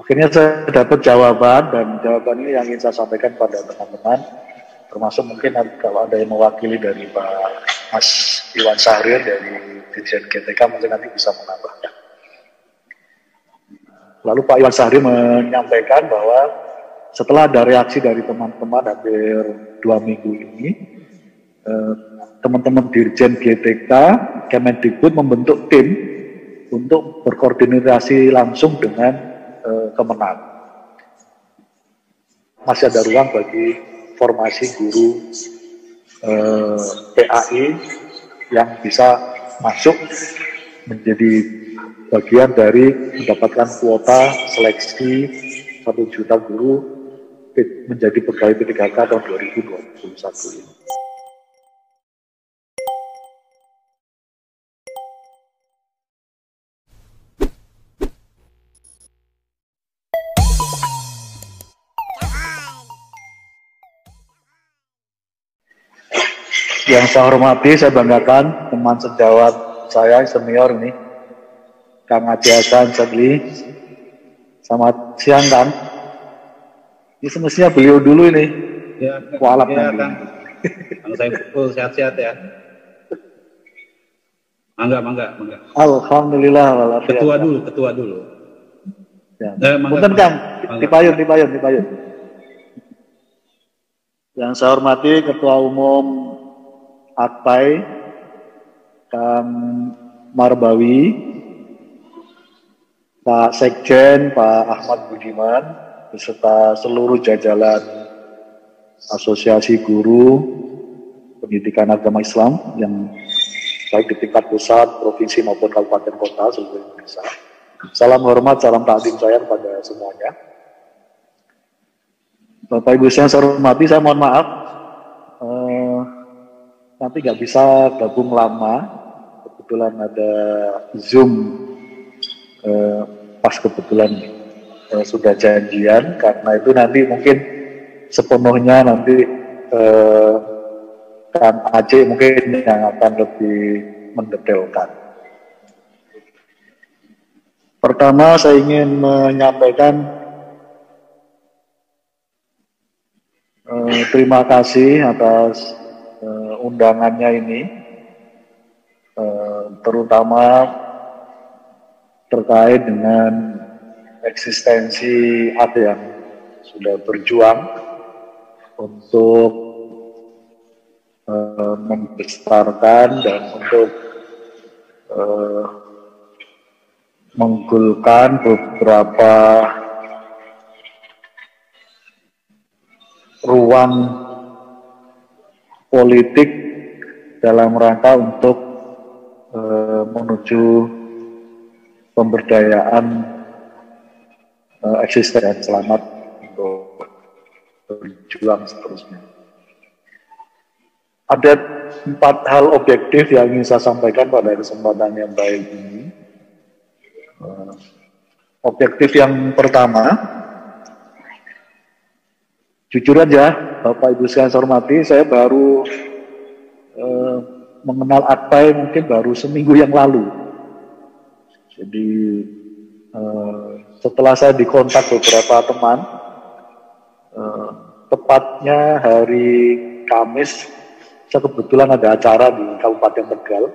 Akhirnya saya dapat jawaban, dan jawaban ini yang ingin saya sampaikan pada teman-teman, termasuk mungkin kalau ada yang mewakili dari Pak Mas Iwan Sahrir dari Dirjen GTK mungkin nanti bisa menambahkan. Lalu Pak Iwan Sahrir menyampaikan bahwa setelah ada reaksi dari teman-teman hampir 2 minggu ini, teman-teman Dirjen GTK Kemendikbud membentuk tim untuk berkoordinasi langsung dengan Kemenang. Masih ada ruang bagi formasi guru PAI yang bisa masuk menjadi bagian dari mendapatkan kuota seleksi 1 juta guru menjadi pegawai P3K tahun 2021 ini. Yang saya hormati, saya banggakan teman sejawat saya senior ini, Kang Aceh Hasan Sadli. Selamat siang, Kang. Ini semestinya beliau dulu ini. Ya, kualap ya, Kang. Kang Saiful sehat-sehat ya. Mangga. Alhamdulillah. Ketua dulu. Ya. Punten, Kang. Dipayun. Yang saya hormati Ketua Umum Akpai, Kang Marbawi, Pak Sekjen, Pak Ahmad Budiman, beserta seluruh jajaran Asosiasi Guru Pendidikan Agama Islam yang baik di tingkat pusat, provinsi maupun kabupaten kota seluruh Indonesia. Salam hormat, salam takdim saya kepada semuanya. Bapak Ibu yang saya hormati, saya mohon maaf nanti nggak bisa gabung lama, kebetulan ada Zoom pas kebetulan sudah janjian, karena itu nanti mungkin sepenuhnya nanti Kang Aceh mungkin yang akan lebih mendetailkan. Pertama saya ingin menyampaikan terima kasih atas undangannya ini, terutama terkait dengan eksistensi ada yang sudah berjuang untuk membesarkan dan untuk menggulkan beberapa ruang politik dalam rangka untuk menuju pemberdayaan eksisten dan selamat untuk berjuang seterusnya. Ada 4 hal objektif yang ingin saya sampaikan pada kesempatan yang baik ini. Objektif yang pertama, jujur aja, Bapak Ibu sekalian saya hormati, saya baru mengenal Akpai mungkin baru seminggu yang lalu. Jadi setelah saya dikontak beberapa teman, tepatnya hari Kamis, saya kebetulan ada acara di Kabupaten Tegal.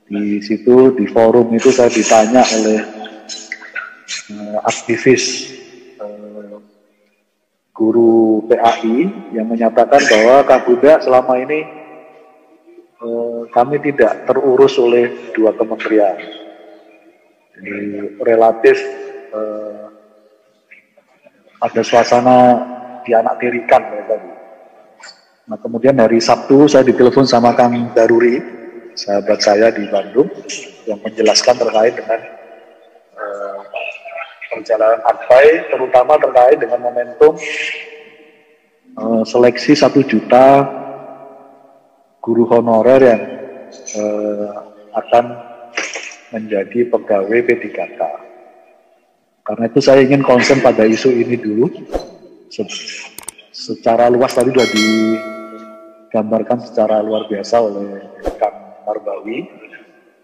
Di situ, di forum itu saya ditanya oleh aktivis guru PAI yang menyatakan bahwa Kak Bunda selama ini kami tidak terurus oleh 2 kementerian. Jadi relatif ada suasana dianaktirikan tadi. Nah kemudian hari Sabtu saya ditelepon sama Kang Daruri, sahabat saya di Bandung, yang menjelaskan terkait dengan perjalanan Akpai, terutama terkait dengan momentum seleksi 1 juta guru honorer yang akan menjadi pegawai P3K. Karena itu saya ingin konsen pada isu ini dulu. Secara luas tadi sudah digambarkan secara luar biasa oleh Kang Marbawi.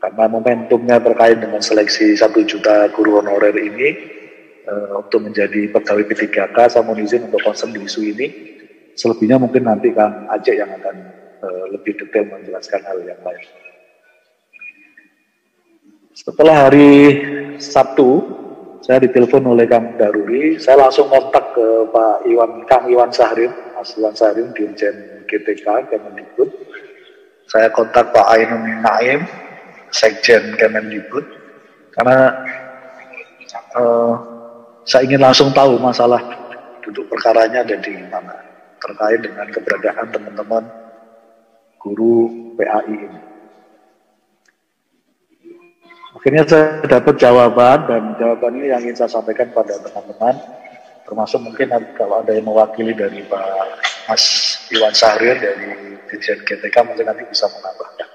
Karena momentumnya terkait dengan seleksi 1 juta guru honorer ini, untuk menjadi pegawai P3K. Saya mohon izin untuk concern di isu ini. Selebihnya mungkin nanti Kang Aceh yang akan lebih detail menjelaskan hal yang lain. Setelah hari Sabtu, saya ditelepon oleh Kang Daruri, saya langsung kontak ke Kang Iwan Sahrin, Mas Iwan Sahrin, Dirjen GTK, Kemendikbud. Saya kontak Pak Ainun Naim, Sekjen Kemendikbud, karena saya ingin langsung tahu masalah duduk perkaranya ada di mana, terkait dengan keberadaan teman-teman guru PAI ini. Akhirnya saya dapat jawaban, dan jawaban ini yang ingin saya sampaikan pada teman-teman, termasuk mungkin kalau ada yang mewakili dari Pak Mas Iwan Sahrir dari Dirjen GTK mungkin nanti bisa menambahkan.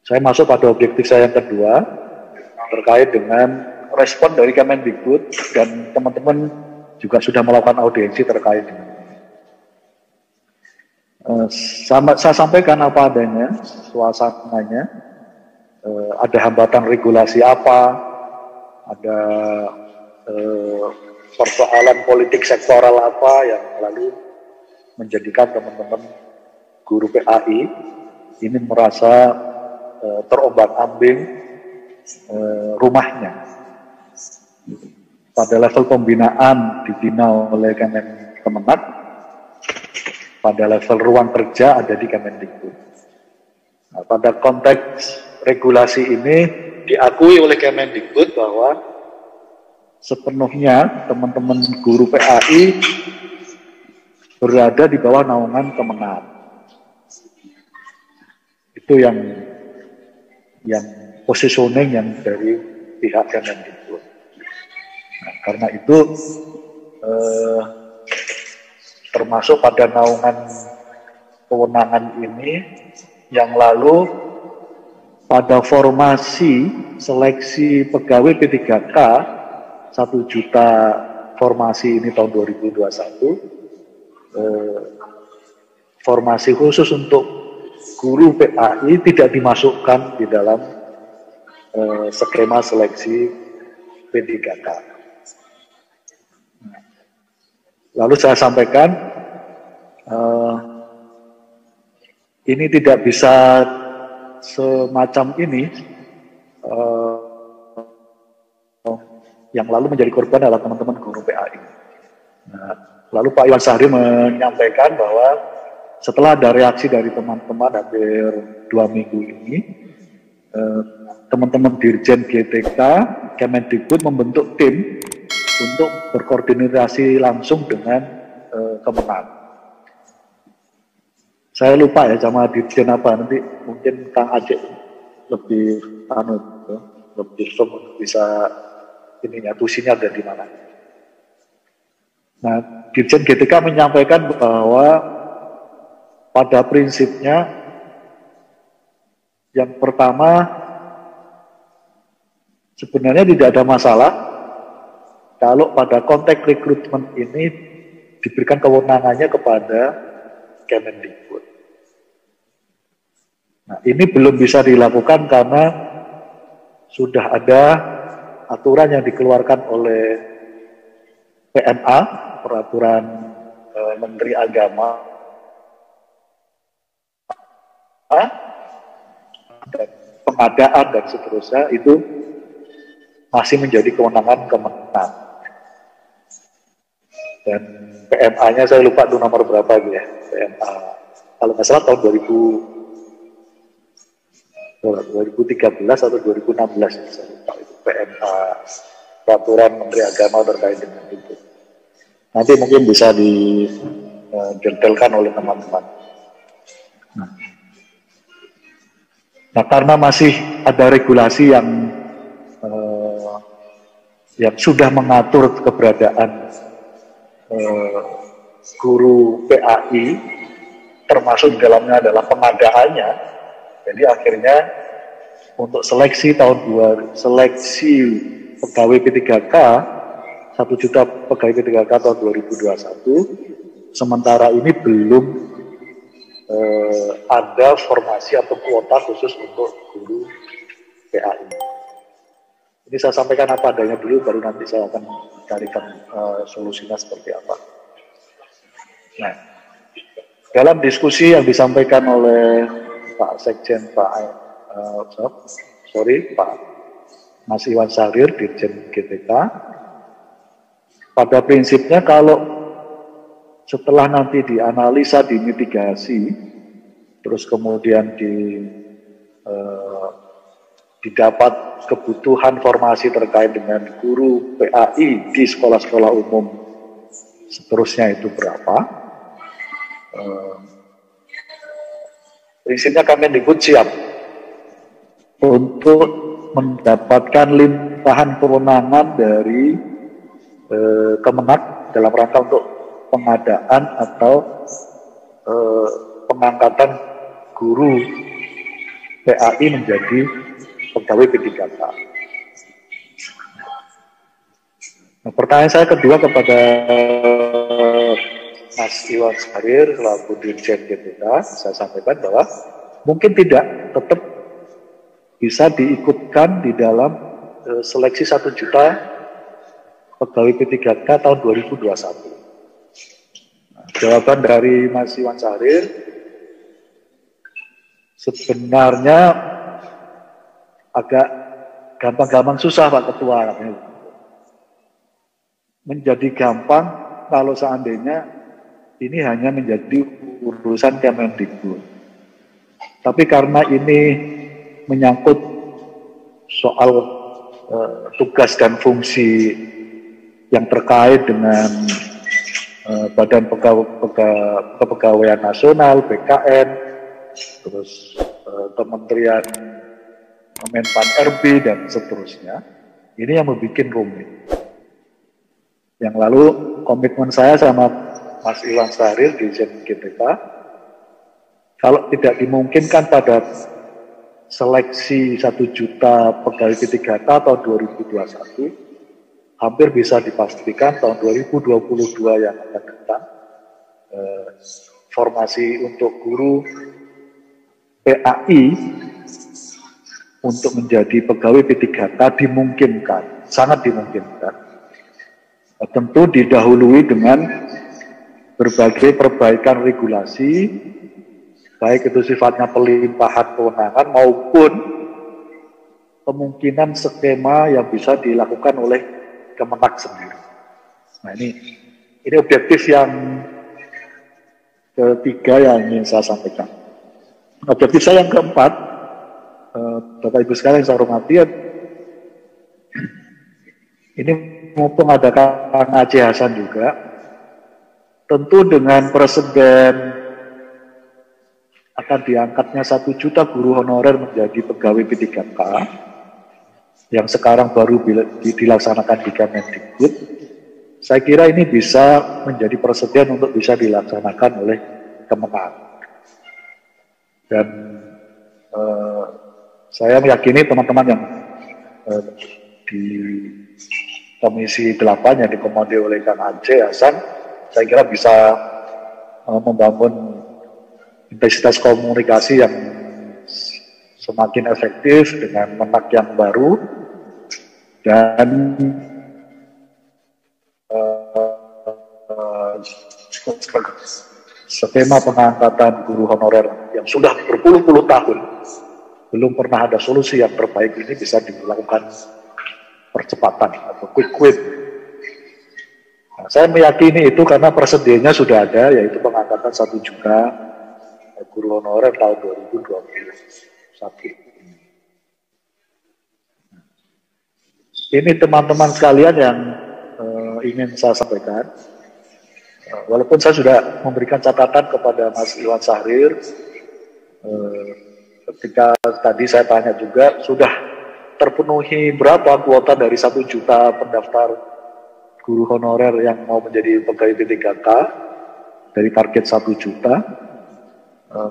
Saya masuk pada objektif saya yang kedua, terkait dengan respon dari Kemendikbud, dan teman-teman juga sudah melakukan audiensi terkait dengan saya sampaikan apa adanya, suasananya, ada hambatan regulasi apa, ada persoalan politik sektoral apa yang lalu menjadikan teman-teman guru PAI ini merasa terombang-ambing rumahnya. Pada level pembinaan dibina oleh Kemenak, pada level ruang kerja ada di Kemendikbud. Nah, pada konteks regulasi ini diakui oleh Kemendikbud bahwa sepenuhnya teman-teman guru PAI berada di bawah naungan Kemenak. Itu yang positioning yang dari pihak Kemendikbud. Nah, karena itu termasuk pada naungan kewenangan ini yang lalu pada formasi seleksi pegawai P3K 1 juta formasi ini tahun 2021, formasi khusus untuk guru PAI tidak dimasukkan di dalam skema seleksi P3K. Lalu saya sampaikan, ini tidak bisa semacam ini, yang lalu menjadi korban adalah teman-teman guru PAI. Nah, lalu Pak Iwan Sahri menyampaikan bahwa setelah ada reaksi dari teman-teman hampir 2 minggu ini, teman-teman Dirjen GTK, Kemendikbud membentuk tim untuk berkoordinasi langsung dengan Kemenak. Saya lupa ya sama Dirjen apa, nanti mungkin Kang Aceh lebih lebih bisa ininya, tusinya ada di mana. Nah, Dirjen GTK menyampaikan bahwa pada prinsipnya yang pertama sebenarnya tidak ada masalah kalau pada konteks rekrutmen ini diberikan kewenangannya kepada Kemendikbud. Nah, ini belum bisa dilakukan karena sudah ada aturan yang dikeluarkan oleh PMA, Peraturan Menteri Agama, dan pengadaan dan seterusnya itu masih menjadi kewenangan Kemenak. Dan PMA-nya saya lupa itu nomor berapa gitu ya, PMA. Kalau nggak salah tahun 2013 atau 2016, saya lupa itu PMA, Peraturan Menteri Agama terkait dengan itu. Nanti mungkin bisa didetailkan oleh teman-teman. Nah, karena masih ada regulasi yang sudah mengatur keberadaan guru PAI, termasuk di dalamnya adalah pengadaannya. Jadi akhirnya untuk seleksi seleksi pegawai P3K 1 juta pegawai P3K tahun 2021, sementara ini belum ada formasi atau kuota khusus untuk guru PAI. Ini saya sampaikan apa adanya dulu, baru nanti saya akan carikan solusinya seperti apa. Nah, dalam diskusi yang disampaikan oleh Pak Sekjen, Pak Mas Iwan Syahrir, Dirjen GTK, pada prinsipnya kalau setelah nanti dianalisa, dimitigasi, terus kemudian didapat kebutuhan formasi terkait dengan guru PAI di sekolah-sekolah umum seterusnya itu berapa, prinsipnya Kemendikbud siap untuk mendapatkan limpahan kewenangan dari Kemenak dalam rangka untuk pengadaan atau pengangkatan guru PAI menjadi pegawai P3K. Nah, pertanyaan saya kedua kepada Mas Iwan Syahrir selaku Dirjen GTK, saya sampaikan bahwa mungkin tidak tetap bisa diikutkan di dalam seleksi 1 juta pegawai P3K tahun 2021. Nah, jawaban dari Mas Iwan Syahrir, sebenarnya agak gampang-gampang susah Pak Ketua. Menjadi gampang kalau seandainya ini hanya menjadi urusan Kemendikbud. Tapi karena ini menyangkut soal tugas dan fungsi yang terkait dengan Badan Kepegawaian Nasional, BKN, terus Kementerian Menpan RB dan seterusnya, ini yang membuat rumit. Yang lalu komitmen saya sama Mas Iwan Syahrir di GTK, kalau tidak dimungkinkan pada seleksi 1 juta pegawai P3K tahun 2021, hampir bisa dipastikan tahun 2022 yang akan datang, formasi untuk guru PAI untuk menjadi pegawai P3K dimungkinkan, sangat dimungkinkan. Tentu didahului dengan berbagai perbaikan regulasi, baik itu sifatnya pelimpahan kewenangan maupun kemungkinan skema yang bisa dilakukan oleh Kemenak sendiri. Nah, ini objektif yang ketiga yang ingin saya sampaikan. Objektif saya yang keempat, Bapak Ibu sekalian yang saya hormati, ini mumpung ada Kang Aceh Hasan juga, tentu dengan presiden akan diangkatnya 1 juta guru honorer menjadi pegawai P3K yang sekarang baru dilaksanakan di Kemendikbud, saya kira ini bisa menjadi presiden untuk bisa dilaksanakan oleh Kemenak. Dan saya meyakini teman-teman yang di Komisi 8 yang dikomandir oleh Kang Aceh Hasan, saya kira bisa membangun intensitas komunikasi yang semakin efektif dengan Menak yang baru, dan skema pengangkatan guru honorer yang sudah berpuluh-puluh tahun belum pernah ada solusi yang terbaik ini bisa dilakukan percepatan atau quick win. Nah, saya meyakini itu karena persediaannya sudah ada, yaitu pengangkatan 1 juta guru honorer tahun 2021. Ini teman-teman sekalian yang ingin saya sampaikan. Walaupun saya sudah memberikan catatan kepada Mas Iwan Syahrir, ketika tadi saya tanya juga, sudah terpenuhi berapa kuota dari 1 juta pendaftar guru honorer yang mau menjadi pegawai P3K dari target 1 juta,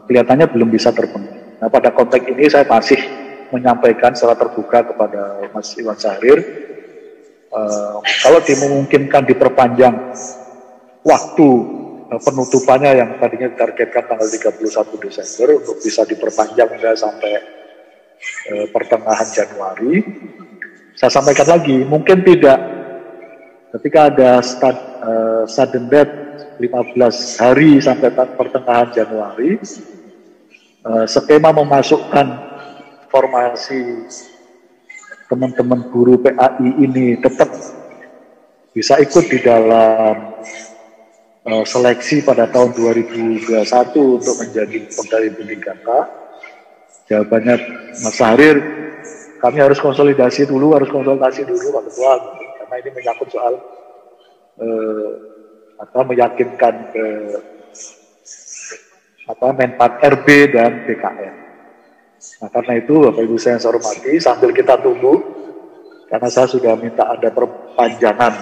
kelihatannya belum bisa terpenuhi. Nah, pada konteks ini saya masih menyampaikan secara terbuka kepada Mas Iwan Syahrir, kalau dimungkinkan diperpanjang waktu penutupannya yang tadinya ditargetkan tanggal 31 Desember untuk bisa diperpanjang hingga sampai pertengahan Januari, Saya sampaikan lagi, mungkin tidak ketika ada sudden death 15 hari sampai pertengahan Januari, skema memasukkan formasi teman-teman guru PAI ini tetap bisa ikut di dalam seleksi pada tahun 2021 untuk menjadi pegawai pendidikan K. Jawabannya Mas Syahrir, kami harus konsolidasi dulu Pak Ketua, karena ini menyangkut soal meyakinkan ke Menpan RB dan BKN. Nah, karena itu Bapak Ibu saya hormati, sambil kita tunggu, karena saya sudah minta ada perpanjangan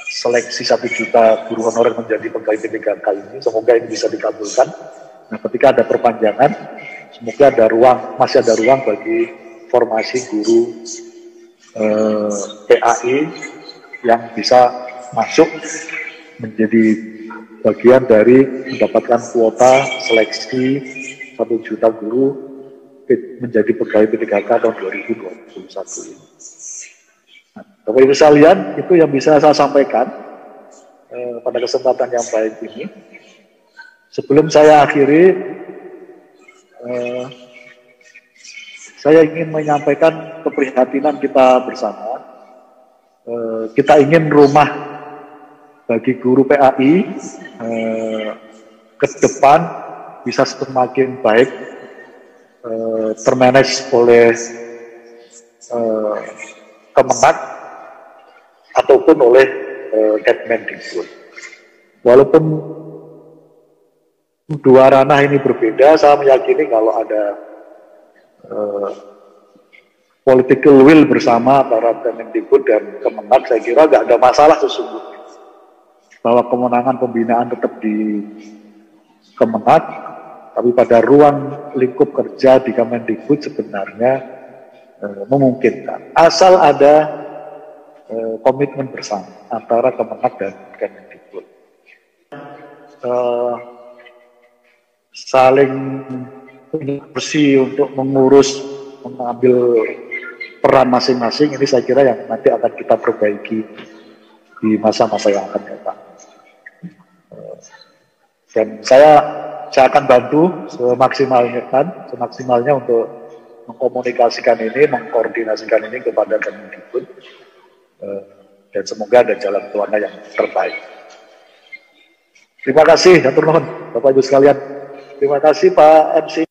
seleksi 1 juta guru honorer menjadi pegawai pendidikan kali ini, semoga ini bisa dikabulkan. Nah, ketika ada perpanjangan, semoga masih ada ruang bagi formasi guru PAI yang bisa masuk menjadi bagian dari mendapatkan kuota seleksi 1 juta guru menjadi pegawai pendidikan tahun 2021 ini. Nah, Bapak Ibu sekalian, itu yang bisa saya sampaikan pada kesempatan yang baik ini. Sebelum saya akhiri, saya ingin menyampaikan keprihatinan kita bersama. Kita ingin rumah bagi guru PAI ke depan bisa semakin baik termanage oleh Kemenak ataupun oleh Kemendikbud. Walaupun dua ranah ini berbeda, saya meyakini kalau ada political will bersama antara Kemendikbud dan Kemenak, saya kira nggak ada masalah sesungguhnya. Bahwa kemenangan pembinaan tetap di Kemenak, tapi pada ruang lingkup kerja di Kemendikbud sebenarnya memungkinkan. Asal ada komitmen bersama antara Kemenak dan Kemendikbud. Saling bersih untuk mengambil peran masing-masing, ini saya kira yang nanti akan kita perbaiki di masa-masa yang akan datang. Dan saya akan bantu semaksimalnya untuk mengkomunikasikan ini, mengkoordinasikan ini kepada Kemendikbud, dan semoga ada jalan keluarnya yang terbaik. Terima kasih, hatur nuhun Bapak Ibu sekalian. Terima kasih Pak MC.